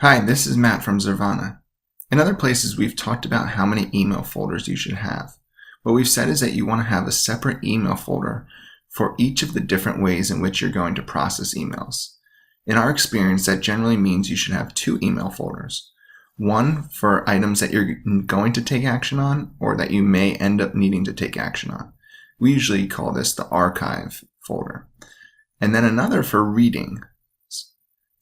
Hi, this is Matt from Zervana. In other places, we've talked about how many email folders you should have. What we've said is that you want to have a separate email folder for each of the different ways in which you're going to process emails. In our experience, that generally means you should have two email folders. One for items that you're going to take action on or that you may end up needing to take action on. We usually call this the archive folder. And then another for reading.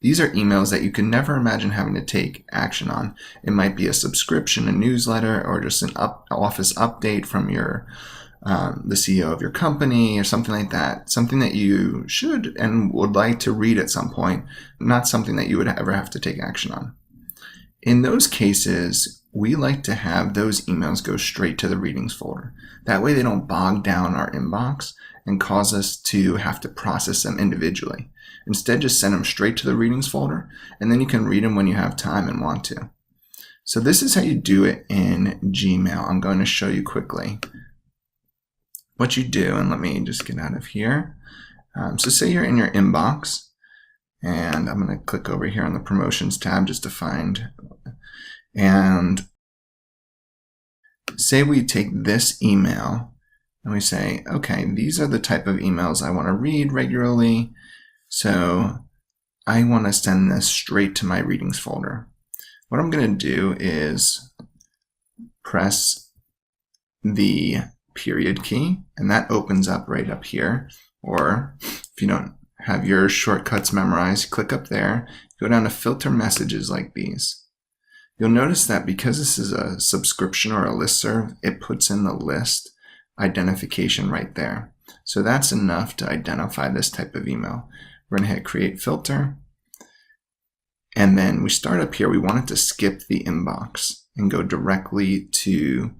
These are emails that you can never imagine having to take action on. It might be a subscription, a newsletter, or just an office update from the CEO of your company or something like that. Something that you should and would like to read at some point, not something that you would ever have to take action on. In those cases, we like to have those emails go straight to the readings folder. That way they don't bog down our inbox and cause us to have to process them individually. Instead, just send them straight to the readings folder, and then you can read them when you have time and want to. So this is how you do it in Gmail. I'm going to show you quickly what you do, and let me just get out of here. So say you're in your inbox, and I'm going to click over here on the promotions tab just to find, and say we take this email and we say, okay, these are the type of emails I want to read regularly. So I want to send this straight to my readings folder. What I'm going to do is press the period key, and that opens up right up here. Or if you don't have your shortcuts memorized, click up there, go down to filter messages like these. You'll notice that because this is a subscription or a listserv, it puts in the list identification right there. So that's enough to identify this type of email. We're going to hit create filter, and then we start up here. We want it to skip the inbox and go directly to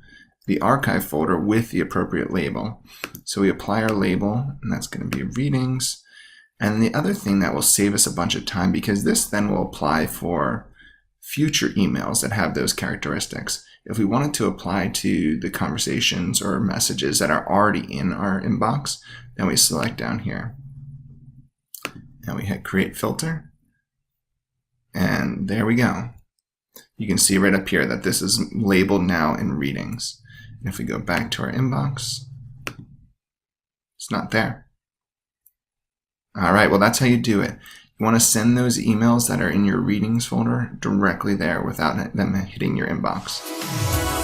the archive folder with the appropriate label. So we apply our label, and that's going to be readings. And the other thing that will save us a bunch of time, because this then will apply for future emails that have those characteristics. If we wanted to apply to the conversations or messages that are already in our inbox, then we select down here. And we hit create filter, and there we go. You can see right up here that this is labeled now in readings. And if we go back to our inbox, it's not there. All right, well, that's how you do it. You want to send those emails that are in your readings folder directly there without them hitting your inbox.